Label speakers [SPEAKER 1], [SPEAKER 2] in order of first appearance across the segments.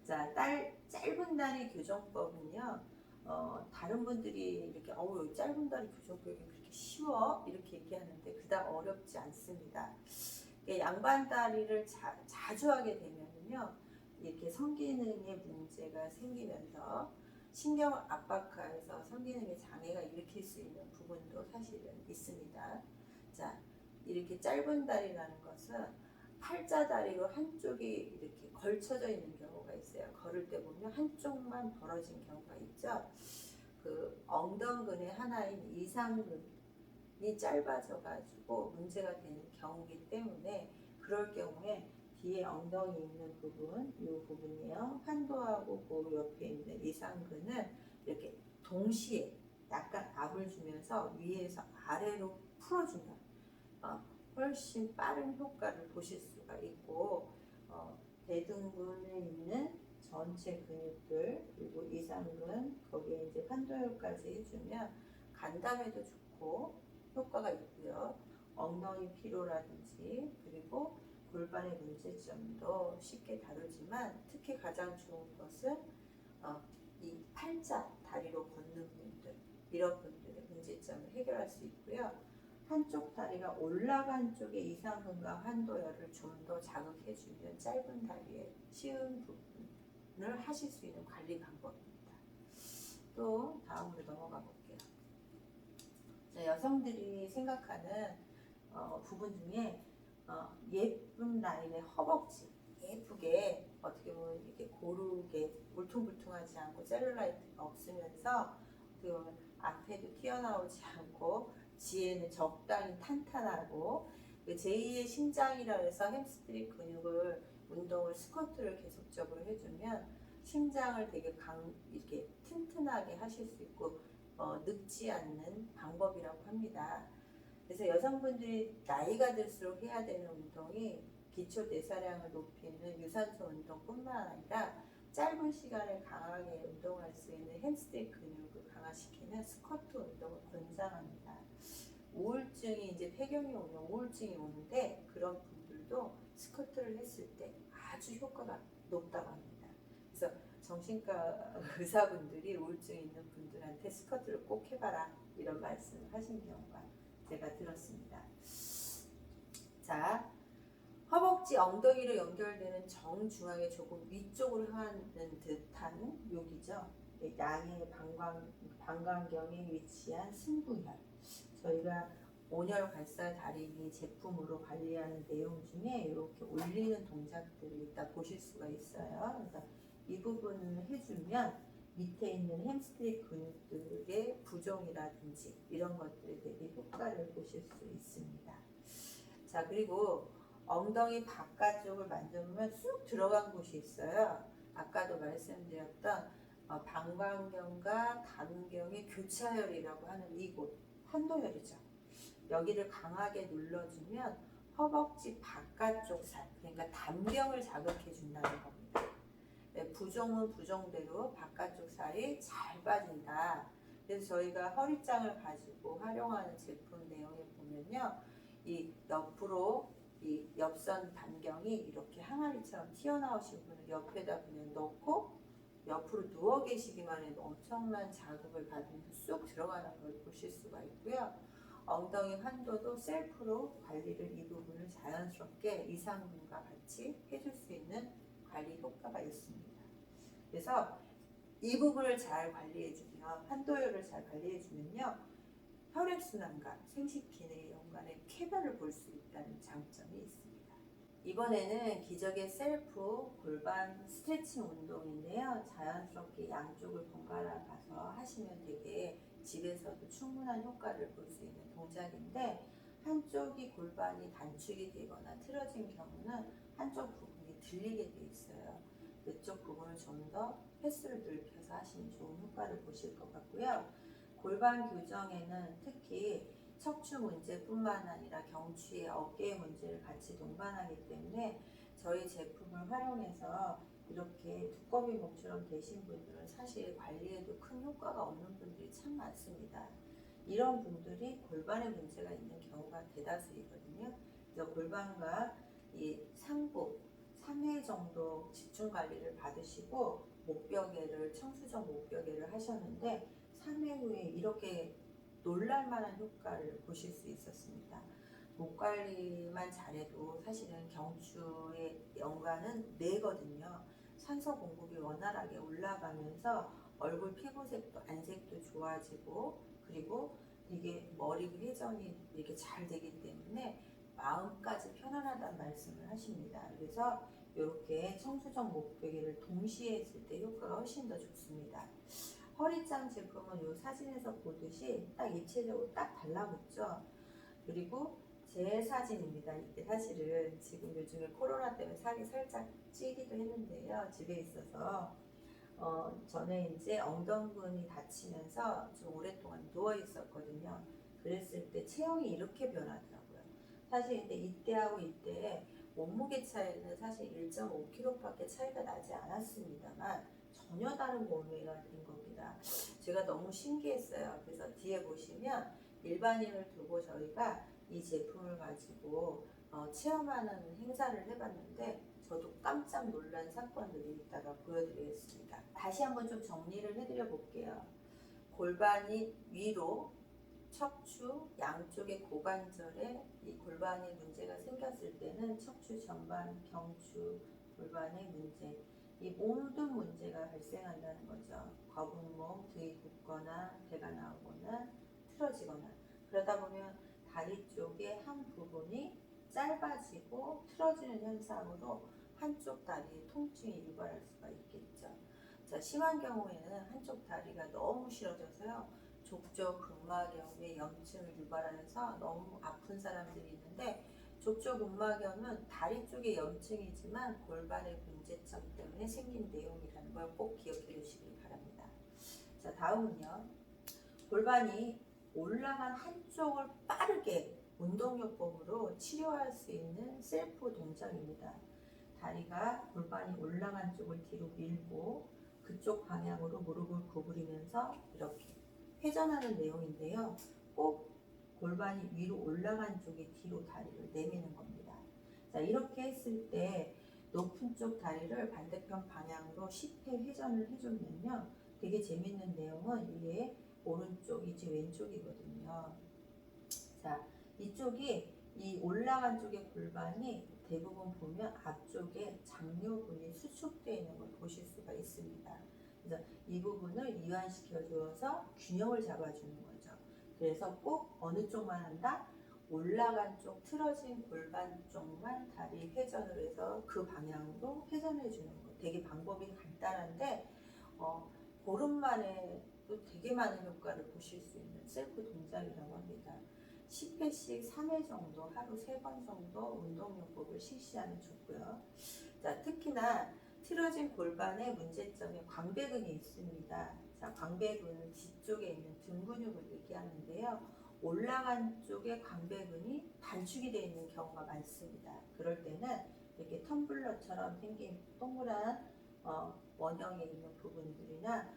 [SPEAKER 1] 자, 짧은 다리 교정법은요. 다른 분들이 이렇게 짧은 다리 교정법이 그렇게 쉬워? 이렇게 얘기하는데 그닥 어렵지 않습니다. 양반 다리를 자주 하게 되면요. 이렇게 성기능에 문제가 생기면서 신경을 압박해서 성기능에 장애가 일으킬 수 있는 부분도 사실은 있습니다. 자, 이렇게 짧은 다리라는 것은 팔자다리로 한쪽이 이렇게 걸쳐져 있는 경우가 있어요. 걸을 때 보면 한쪽만 벌어진 경우가 있죠. 그 엉덩근의 하나인 이상근이 짧아져 가지고 문제가 되는 경우이기 때문에 그럴 경우에 뒤에 엉덩이 있는 부분, 이 부분이요. 환도하고 그 옆에 있는 이상근은 이렇게 동시에 약간 압을 주면서 위에서 아래로 풀어준다. 훨씬 빠른 효과를 보실 수가 있고 대둔근에 있는 전체 근육들 그리고 이상근 거기에 이제 환도혈까지 해주면 간담에도 좋고 효과가 있고요. 엉덩이 피로라든지 그리고 골반의 문제점도 쉽게 다루지만 특히 가장 좋은 것은 이 팔자 다리로 걷는 분들 이런 분들의 문제점을 해결할 수 있고요. 한쪽 다리가 올라간 쪽에 이상근과 환도혈을 좀 더 자극해주면 짧은 다리에 쉬운 부분을 하실 수 있는 관리 방법입니다. 또 다음으로 넘어가 볼게요. 자, 여성들이 생각하는 부분 중에 예쁜 라인의 허벅지 예쁘게 어떻게 보면 이렇게 고르게 울퉁불퉁하지 않고 셀룰라이트가 없으면서 어떻게 보면 앞에도 튀어나오지 않고 뒤에는 적당히 탄탄하고 제2의 심장이라 해서 햄스트링 근육을 운동을 스쿼트를 계속적으로 해주면 심장을 되게 이렇게 튼튼하게 하실 수 있고 늙지 않는 방법이라고 합니다. 그래서 여성분들이 나이가 들수록 해야 되는 운동이 기초 대사량을 높이는 유산소 운동뿐만 아니라 짧은 시간에 강하게 운동할 수 있는 햄스트링 근육을 강화시키는 스쿼트 운동을 권장합니다. 우울증이 이제 폐경이 오면 우울증이 오는데 그런 분들도 스쿼트를 했을 때 아주 효과가 높다고 합니다. 그래서 정신과 의사분들이 우울증 있는 분들한테 스쿼트를 꼭 해봐라 이런 말씀을 하신 경우가 제가 들었습니다. 자, 허벅지 엉덩이로 연결되는 정중앙에 조금 위쪽으로 향하는 듯한 여기죠. 양의 방광경에 위치한 승부혈. 저희가 온열 발사 다리미 제품으로 관리하는 내용 중에 이렇게 올리는 동작들을 이따 보실 수가 있어요. 그래서 이 부분을 해주면 밑에 있는 햄스트링 근육들의 부종이라든지 이런 것들에 대해 효과를 보실 수 있습니다. 자, 그리고 엉덩이 바깥쪽을 만져보면 쑥 들어간 곳이 있어요. 아까도 말씀드렸던 방광경과 담경의 교차혈이라고 하는 이곳, 환도혈이죠. 여기를 강하게 눌러주면 허벅지 바깥쪽 살, 그러니까 담경을 자극해 준다는 겁니다. 부종은 부종대로 바깥쪽 살이 잘 빠진다. 그래서 저희가 허리장을 가지고 활용하는 제품 내용에 보면요. 이 옆으로 이 옆선 담경이 이렇게 항아리처럼 튀어나오신 분을 옆에다 그냥 넣고 옆으로 누워 계시기만 해도 엄청난 자극을 받으면서 쑥 들어가는 걸 보실 수가 있고요. 엉덩이 환도도 셀프로 관리를 이 부분을 자연스럽게 이상분과 같이 해줄 수 있는 관리 효과가 있습니다. 그래서 이 부분을 잘 관리해주면 환도혈을 잘 관리해주면요. 혈액순환과 생식기능의 연관의 쾌변을 볼 수 있다는 장점이 있습니다. 이번에는 기적의 셀프 골반 스트레칭 운동인데요. 자연스럽게 양쪽을 번갈아 가서 하시면 되게 집에서도 충분한 효과를 볼 수 있는 동작인데 한쪽이 골반이 단축이 되거나 틀어진 경우는 한쪽 부분이 들리게 돼 있어요. 그쪽 부분을 좀 더 횟수를 넓혀서 하시면 좋은 효과를 보실 것 같고요. 골반 교정에는 특히 척추 문제뿐만 아니라 경추의 어깨의 문제를 같이 동반하기 때문에 저희 제품을 활용해서 이렇게 두꺼비 목처럼 되신 분들은 사실 관리에도 큰 효과가 없는 분들이 참 많습니다. 이런 분들이 골반에 문제가 있는 경우가 대다수이거든요. 그래서 골반과 이 3회 정도 집중 관리를 받으시고 목벽에를 청수정 목벽에를 하셨는데 3회 후에 이렇게 놀랄만한 효과를 보실 수 있었습니다. 목 관리만 잘해도 사실은 경추의 연관은 뇌거든요. 산소 공급이 원활하게 올라가면서 얼굴 피부색도 안색도 좋아지고, 그리고 이게 머리 회전이 이렇게 잘 되기 때문에 마음까지 편안하다는 말씀을 하십니다. 그래서 이렇게 청수정 목베개를 동시에 했을 때 효과가 훨씬 더 좋습니다. 허리짱 제품은 이 사진에서 보듯이 딱 입체적으로 딱 달라붙죠. 그리고 제 사진입니다. 이게 사실은 지금 요즘에 코로나 때문에 살이 살짝 찌기도 했는데요. 집에 있어서 전에 이제 엉덩근이 다치면서 좀 오랫동안 누워 있었거든요. 그랬을 때 체형이 이렇게 변하더라고요. 사실 근데 이때하고 이때 몸무게 차이는 사실 1.5kg밖에 차이가 나지 않았습니다만 전혀 다른 몸매가 된 겁니다. 제가 너무 신기했어요. 그래서 뒤에 보시면 일반인을 두고 저희가 이 제품을 가지고 체험하는 행사를 해봤는데 저도 깜짝 놀란 사건들이 있다가 보여드리겠습니다. 다시 한번 좀 정리를 해드려 볼게요. 골반이 위로, 척추 양쪽의 고관절에 이 골반에 문제가 생겼을 때는 척추 전반, 경추, 골반의 문제, 이 모든 문제가 발생한다는 거죠. 거북목, 등이 붓거나 배가 나오거나 틀어지거나, 그러다 보면 다리 쪽의 한 부분이 짧아지고 틀어지는 현상으로 한쪽 다리에 통증이 유발할 수가 있겠죠. 자, 심한 경우에는 한쪽 다리가 너무 싫어져서요, 족저근막염에 염증을 유발하면서 너무 아픈 사람들이 있는데, 족저근막염은 다리 쪽의 염증이지만 골반의 문제점 때문에 생긴 내용이라는 걸 꼭 기억해 두시기 바랍니다. 자, 다음은요, 골반이 올라간 한쪽을 빠르게 운동요법으로 치료할 수 있는 셀프 동작입니다. 다리가 골반이 올라간 쪽을 뒤로 밀고 그쪽 방향으로 무릎을 구부리면서 이렇게 회전하는 내용인데요. 꼭 골반이 위로 올라간 쪽에 뒤로 다리를 내미는 겁니다. 자, 이렇게 했을 때 높은 쪽 다리를 반대편 방향으로 10회 회전을 해주면요, 되게 재밌는 내용은 이게 오른쪽이지 왼쪽이거든요. 자, 이쪽이 이 올라간 쪽의 골반이 대부분 보면 앞쪽에 장요근이 수축되어 있는 걸 보실 수가 있습니다. 그래서 이 부분을 이완시켜 주어서 균형을 잡아주는 거죠. 그래서 꼭 어느 쪽만 한다? 올라간 쪽 틀어진 골반 쪽만 다리 회전을 해서 그 방향으로 회전해 주는 거. 되게 방법이 간단한데 보름만에 또 되게 많은 효과를 보실 수 있는 셀프 동작이라고 합니다. 10회씩 3회 정도, 하루 3번 정도 운동요법을 실시하면 좋고요. 자, 특히나 틀어진 골반의 문제점에 광배근이 있습니다. 자, 광배근은 뒤쪽에 있는 등 근육을 얘기하는데요. 올라간 쪽에 광배근이 단축이 되어 있는 경우가 많습니다. 그럴 때는 이렇게 텀블러처럼 생긴 동그란 원형에 있는 부분들이나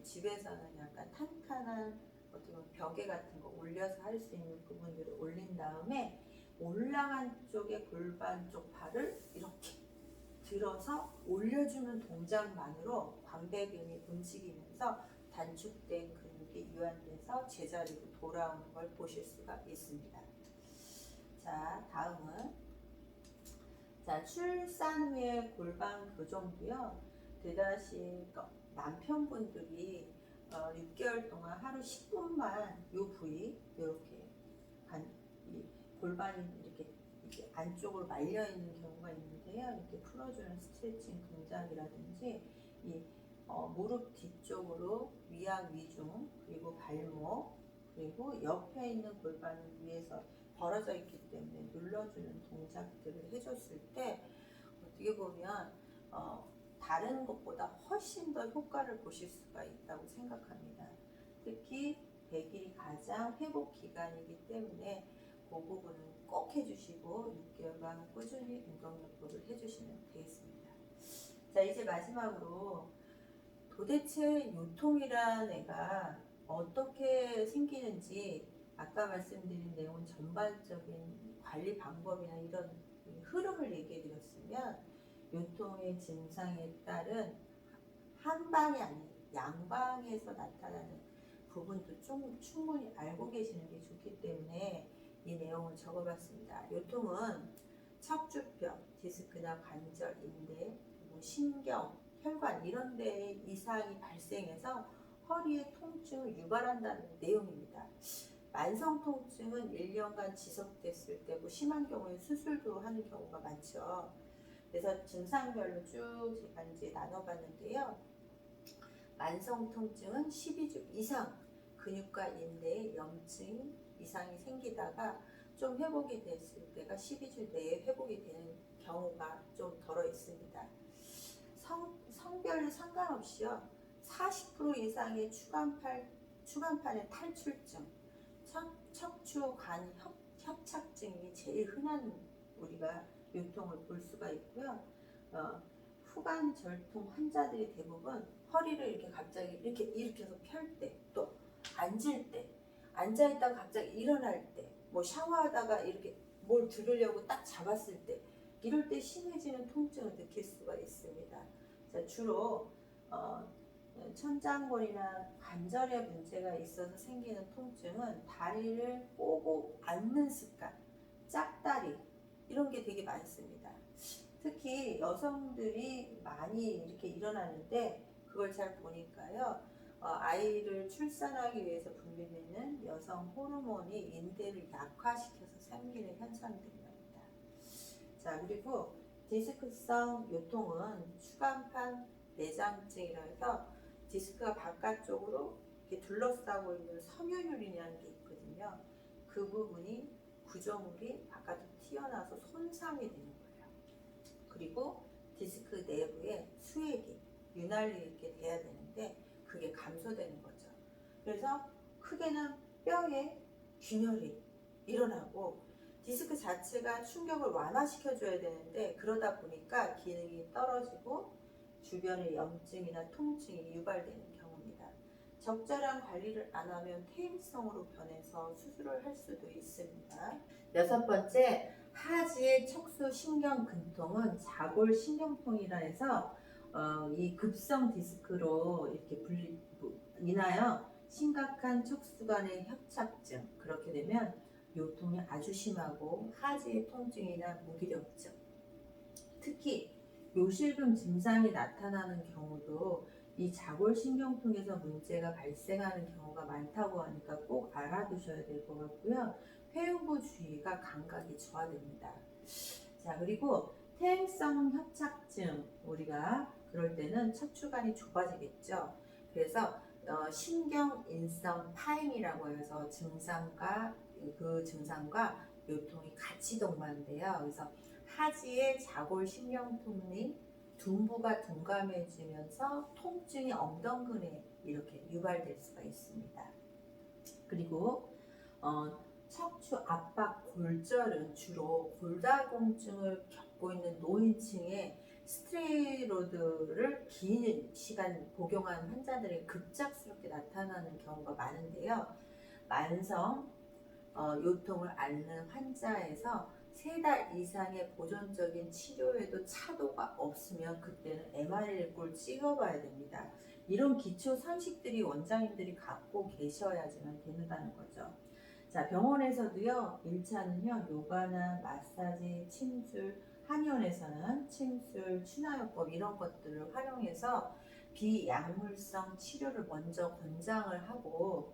[SPEAKER 1] 집에서는 약간 탄탄한 어떤 벽에 같은 거 올려서 할 수 있는 부분들을 올린 다음에 올라간 쪽의 골반 쪽 발을 이렇게 들어서 올려주는 동작만으로 광배근이 움직이면서 단축된 근육이 이완돼서 제자리로 돌아오는 걸 보실 수가 있습니다. 자, 다음은 출산 후에 골반 교정도요. 대다시 남편분들이 6개월 동안 하루 10분만 이 부위 이렇게 이 골반이 이렇게 안쪽으로 말려 있는 경우가 있는데요. 이렇게 풀어주는 스트레칭 동작이라든지 이 무릎 뒤쪽으로 위약 위중, 그리고 발목, 그리고 옆에 있는 골반을 위에서 벌어져 있기 때문에 눌러주는 동작들을 해줬을 때 어떻게 보면 다른 것보다 훨씬 더 효과를 보실 수가 있다고 생각합니다. 특히 100일이 가장 회복 기간이기 때문에 그 부분은 꼭 해주시고 6개월간 꾸준히 운동요법을 해주시면 되겠습니다. 자, 이제 마지막으로 도대체 요통이란 애가 어떻게 생기는지, 아까 말씀드린 내용 전반적인 관리 방법이나 이런 흐름을 얘기해 드렸으면, 요통의 증상에 따른 한방이 아닌 양방에서 나타나는 부분도 좀 충분히 알고 계시는 게 좋기 때문에 이 내용을 적어봤습니다. 요통은 척추뼈, 디스크나 관절, 인대, 그리고 신경, 혈관 이런 데에 이상이 발생해서 허리의 통증을 유발한다는 내용입니다. 만성 통증은 1년간 지속됐을 때고 심한 경우에 수술도 하는 경우가 많죠. 그래서 증상별로 쭉 제가 이제 나눠봤는데요. 만성 통증은 12주 이상 근육과 인대에 염증 이상이 생기다가 좀 회복이 됐을 때가 12주 내에 회복이 되는 경우가 좀 덜어 있습니다. 성별에 상관없이요. 40% 이상의 추간판의 탈출증, 척추관 협착증이 제일 흔한 우리가 요통을 볼 수가 있고요. 후관 절통 환자들이 대부분 허리를 이렇게 갑자기 이렇게 일으켜서 펼 때, 또 앉을 때, 앉아있다가 갑자기 일어날 때, 뭐 샤워하다가 이렇게 뭘 들으려고 딱 잡았을 때, 이럴 때 심해지는 통증을 느낄 수가 있습니다. 자, 주로 천장골이나 관절에 문제가 있어서 생기는 통증은 다리를 꼬고 앉는 습관, 짝다리 이런 게 되게 많습니다. 특히 여성들이 많이 이렇게 일어나는데 그걸 잘 보니까요. 아이를 출산하기 위해서 분비되는 여성 호르몬이 인대를 약화시켜서 생기는 현상들입니다. 자, 그리고 디스크성 요통은 추간판 내장증이라 해서 디스크가 바깥쪽으로 이렇게 둘러싸고 있는 섬유율이라는 게 있거든요. 그 부분이 구조물이 바깥으로 튀어나와서 손상이 되는 거예요. 그리고 디스크 내부에 수액이 윤활유 있게 돼야 되는데 그게 감소되는 거죠. 그래서 크게는 뼈에 균열이 일어나고 디스크 자체가 충격을 완화시켜줘야 되는데 그러다 보니까 기능이 떨어지고 주변에 염증이나 통증이 유발되는 경우입니다. 적절한 관리를 안 하면 퇴행성으로 변해서 수술을 할 수도 있습니다. 6번째, 하지의 척수 신경 근통은 자골 신경통이라 해서 이 급성 디스크로 이렇게 인하여 심각한 척수관의 협착증, 그렇게 되면 요통이 아주 심하고 하지의 통증이나 무기력증, 특히 요실금 증상이 나타나는 경우도 이 자골신경통에서 문제가 발생하는 경우가 많다고 하니까 꼭 알아두셔야 될 것 같고요. 회음부 주의가 감각이 저하됩니다. 자, 그리고 퇴행성 협착증, 우리가 그럴 때는 척추관이 좁아지겠죠. 그래서 신경인성 파행이라고 해서 그 증상과 요통이 같이 동반돼요. 그래서 하지의 자골 신경통이 둔부가 둔감해지면서 통증이 엉덩근에 이렇게 유발될 수가 있습니다. 그리고 척추 압박 골절은 주로 골다공증을 겪고 있는 노인층에 스테로이드를 긴 시간 복용한 환자들이 급작스럽게 나타나는 경우가 많은데요. 만성 요통을 앓는 환자에서 3달 이상의 보존적인 치료에도 차도가 없으면 그때는 MRI를 찍어봐야 됩니다. 이런 기초 상식들이 원장님들이 갖고 계셔야지만 된다는 거죠. 자, 병원에서도요, 1차는요, 요가나 마사지, 침술, 한의원에서는 침술, 추나요법 이런 것들을 활용해서 비약물성 치료를 먼저 권장을 하고,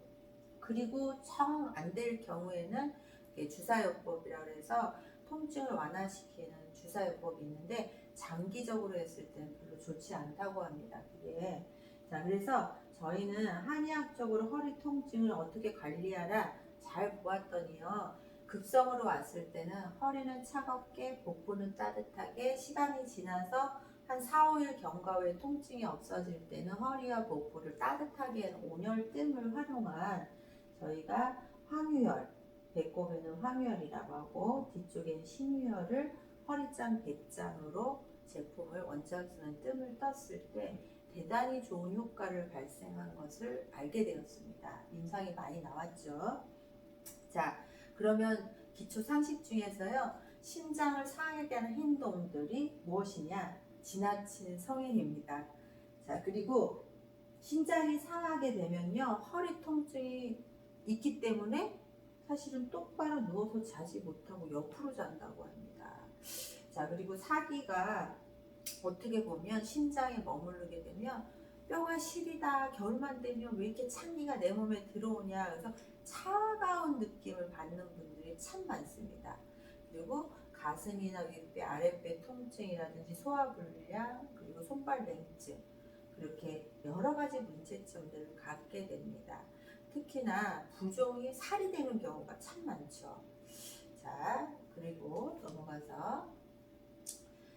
[SPEAKER 1] 그리고 정 안 될 경우에는 주사요법이라고 해서 통증을 완화시키는 주사요법이 있는데 장기적으로 했을 때는 별로 좋지 않다고 합니다. 그게. 자, 그래서 저희는 한의학적으로 허리 통증을 어떻게 관리하라 잘 보았더니요. 급성으로 왔을 때는 허리는 차갑게, 복부는 따뜻하게, 시간이 지나서 한 4, 5일 경과 후에 통증이 없어질 때는 허리와 복부를 따뜻하게 하는 온열뜸을 활용한 저희가 황유열, 배꼽에는 황유열이라고 하고 뒤쪽에는 신유열을 허리짱, 배짱으로 제품을 원장수는 뜸을 떴을 때 대단히 좋은 효과를 발생한 것을 알게 되었습니다. 임상이 많이 나왔죠. 자, 그러면 기초 상식 중에서요, 심장을 상하게 하는 행동들이 무엇이냐? 지나친 성인입니다. 자, 그리고 신장이 상하게 되면요, 허리 통증이 있기 때문에 사실은 똑바로 누워서 자지 못하고 옆으로 잔다고 합니다. 자, 그리고 사기가 어떻게 보면 심장에 머무르게 되면 뼈가 시리다, 겨울만 되면 왜 이렇게 찬기가 내 몸에 들어오냐, 그래서 차가운 느낌을 받는 분들이 참 많습니다. 그리고 가슴이나 윗배, 아랫배 통증이라든지 소화불량, 그리고 손발 냉증, 그렇게 여러 가지 문제점들을 갖게 됩니다. 특히나 부종이 살이 되는 경우가 참 많죠. 자, 그리고 넘어가서,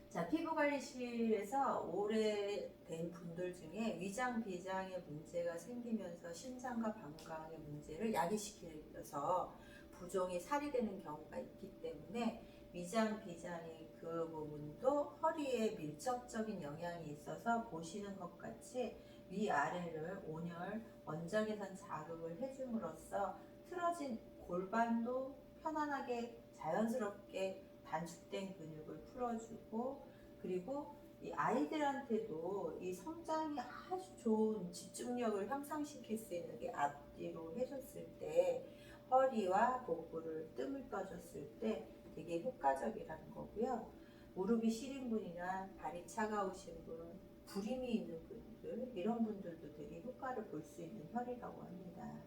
[SPEAKER 1] 자, 피부관리실에서 오래된 분들 중에 위장, 비장의 문제가 생기면서 심장과 방광의 문제를 야기시켜서 부종이 살이 되는 경우가 있기 때문에 위장, 비장의 그 부분도 허리에 밀접적인 영향이 있어서 보시는 것 같이 위아래를 온열, 원적외선 자극을 해줌으로써 틀어진 골반도 편안하게 자연스럽게 단축된 근육을 풀어주고, 그리고 이 아이들한테도 이 성장이 아주 좋은 집중력을 향상시킬 수 있는 게 앞뒤로 해줬을 때 허리와 복부를 뜸을 떠줬을 때 되게 효과적이라는 거고요. 무릎이 시린 분이나 발이 차가우신 분, 불임이 있는 분들, 이런 분들도 되게 효과를 볼 수 있는 혈이라고 합니다.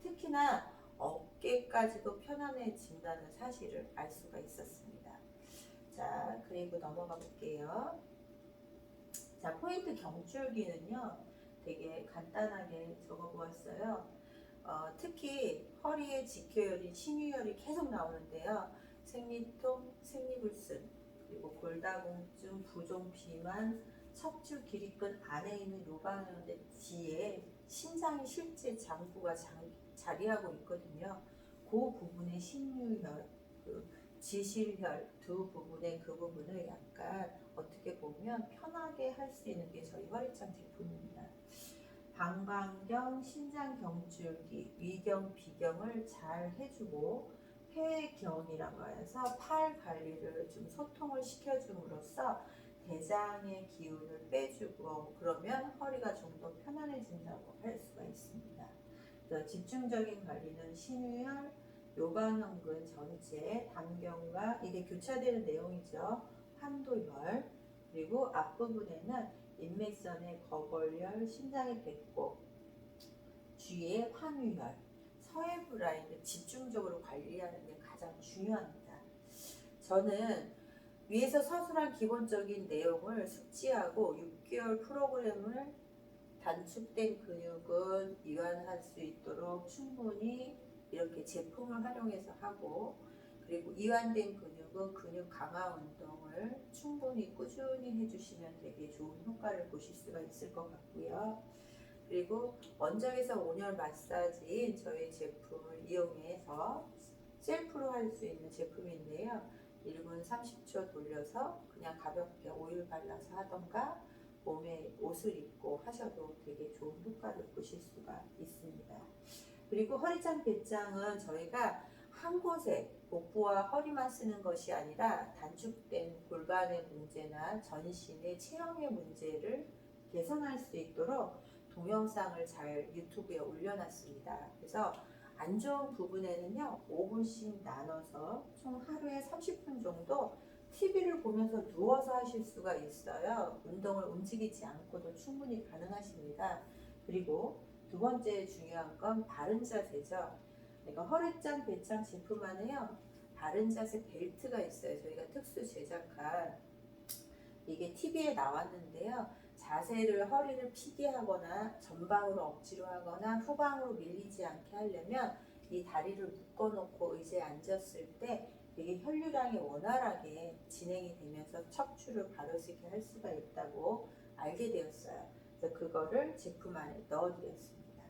[SPEAKER 1] 특히나 어깨까지도 편안해진다는 사실을 알 수가 있었습니다. 자, 그리고 넘어가 볼게요. 자, 포인트 경줄기는요, 되게 간단하게 적어 보았어요. 특히 허리에 직혈인 신유혈이 계속 나오는데요. 생리통, 생리불순, 그리고 골다공증, 부종, 비만, 척추 기립근 안에 있는 요방의 뒤에 심장이 실제 장부가 자리하고 있거든요. 그 부분의 신유혈, 그 지실혈 두 부분의 그 부분을 약간 어떻게 보면 편하게 할 수 있는 게 저희 허리짱 제품입니다. 방광경, 신장경줄기, 위경, 비경을 잘 해주고 폐경이라고 해서 팔 관리를 좀 소통을 시켜줌으로써 대장의 기운을 빼주고, 그러면 허리가 좀 더 편안해진다고 할 수가 있습니다. 집중적인 관리는 신유혈, 요방형근 전체, 단경과 이게 교차되는 내용이죠. 환도혈, 그리고 앞부분에는 인맥선의 거골혈, 심장의 배꼽, 뒤에 환유혈, 서해부 라인을 집중적으로 관리하는 게 가장 중요합니다. 저는 위에서 서술한 기본적인 내용을 숙지하고 6개월 프로그램을 단축된 근육은 이완할 수 있도록 충분히 이렇게 제품을 활용해서 하고, 그리고 이완된 근육은 근육 강화 운동을 충분히 꾸준히 해주시면 되게 좋은 효과를 보실 수가 있을 것 같고요. 그리고 원적외선 온열 마사지인 저희 제품을 이용해서 셀프로 할 수 있는 제품인데요. 1분 30초 돌려서 그냥 가볍게 오일 발라서 하던가 몸에 옷을 입고 하셔도 되게 좋은 효과를 보실 수가 있습니다. 그리고 허리짱 배짱은 저희가 한 곳에 복부와 허리만 쓰는 것이 아니라 단축된 골반의 문제나 전신의 체형의 문제를 개선할 수 있도록 동영상을 잘 유튜브에 올려놨습니다. 그래서 안 좋은 부분에는요, 5분씩 나눠서 총 하루에 30분 정도 TV를 보면서 누워서 하실 수가 있어요. 운동을 움직이지 않고도 충분히 가능하십니다. 그리고 두 번째 중요한 건 바른 자세죠. 그러니까 허리짱, 배짱 제품 안에요, 바른 자세 벨트가 있어요. 저희가 특수 제작한, 이게 TV에 나왔는데요. 자세를 허리를 피게 하거나 전방으로 억지로 하거나 후방으로 밀리지 않게 하려면 이 다리를 묶어놓고 의자에 앉았을 때 되게 혈류량이 원활하게 진행이 되면서 척추를 바로지게 할 수가 있다고 알게 되었어요. 그래서 그거를 제품 안에 넣어드렸습니다.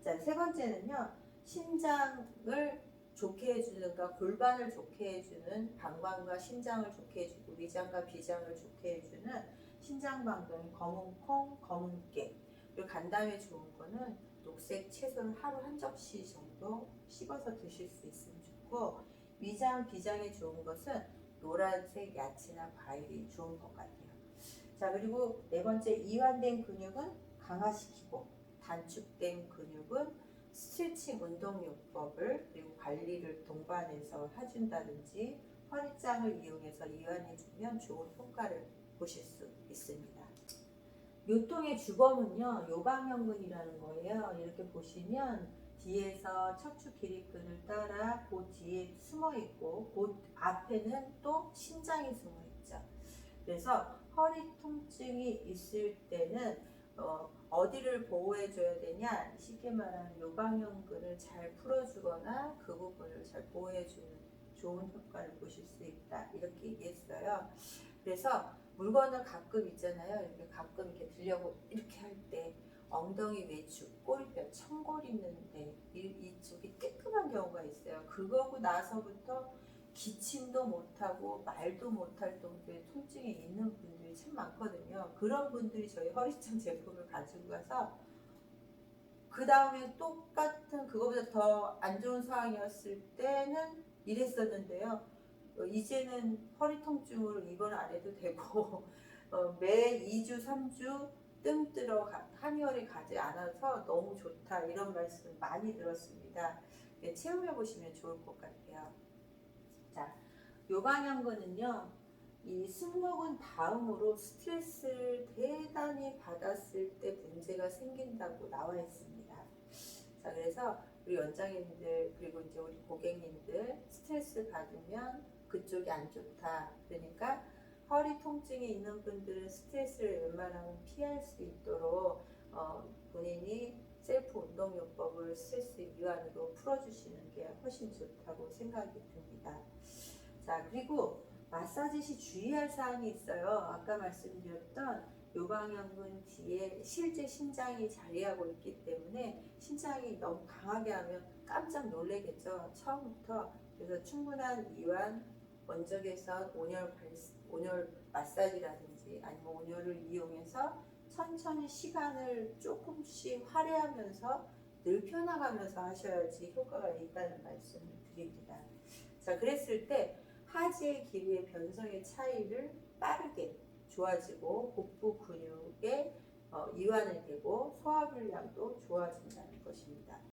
[SPEAKER 1] 자, 세 번째는요, 심장을 좋게 해주는, 그러니까 골반을 좋게 해주는, 방광과 심장을 좋게 해주고 위장과 비장을 좋게 해주는 신장방금 검은콩, 검은깨. 그리고 간담회 좋은 거는 녹색 채소를 하루 한 접시 정도 씹어서 드실 수 있으면 좋고, 위장, 비장에 좋은 것은 노란색 야채나 과일이 좋은 것 같아요. 자, 그리고 네 번째, 이완된 근육은 강화시키고 단축된 근육은 스트레칭 운동요법을 그리고 관리를 동반해서 해준다든지 허리짱을 이용해서 이완해주면 좋은 효과를 보실 수 있습니다. 요통의 주범은요, 요방형근이라는 거예요. 이렇게 보시면 뒤에서 척추 기립근을 따라 그 뒤에 숨어 있고 그 앞에는 또 심장이 숨어 있죠. 그래서 허리 통증이 있을 때는 어디를 보호해 줘야 되냐, 쉽게 말하면 요방형근을 잘 풀어주거나 그 부분을 잘 보호해 주는 좋은 효과를 보실 수 있다, 이렇게 얘기했어요. 그래서 물건을 가끔 있잖아요, 이렇게 가끔 이렇게 들려고 이렇게 할 때 엉덩이 외축, 꼬리뼈, 청골 있는데 이쪽이 떼끔한 경우가 있어요. 그거고 나서부터 기침도 못하고 말도 못할 정도의 통증이 있는 분들이 참 많거든요. 그런 분들이 저희 허리짱 제품을 가지고 가서 그 다음에 똑같은 그거보다 더 안 좋은 상황이었을 때는 이랬었는데요. 이제는 허리 통증으로 입원 안 해도 되고 매 2주, 3주 뜸 들어 한의원에 가지 않아서 너무 좋다, 이런 말씀 많이 들었습니다. 네, 체험해 보시면 좋을 것 같아요. 자, 요방형근은요, 이 승모근 다음으로 스트레스를 대단히 받았을 때 문제가 생긴다고 나와 있습니다. 자, 그래서 우리 원장님들 그리고 이제 우리 고객님들 스트레스 받으면 그쪽이 안 좋다. 그러니까 허리 통증이 있는 분들은 스트레스를 웬만하면 피할 수 있도록 본인이 셀프 운동요법을 스트레스 이완으로 풀어주시는 게 훨씬 좋다고 생각이 듭니다. 자, 그리고 마사지 시 주의할 사항이 있어요. 아까 말씀드렸던 요방형근 뒤에 실제 심장이 자리하고 있기 때문에 심장이 너무 강하게 하면 깜짝 놀라겠죠, 처음부터. 그래서 충분한 이완, 원적 개선, 온열 마사지라든지 아니면 온열을 이용해서 천천히 시간을 조금씩 할애하면서 넓혀나가면서 하셔야지 효과가 있다는 말씀을 드립니다. 자, 그랬을 때 하지의 길이의 변성의 차이를 빠르게 좋아지고 복부 근육에 이완이 되고 소화불량도 좋아진다는 것입니다.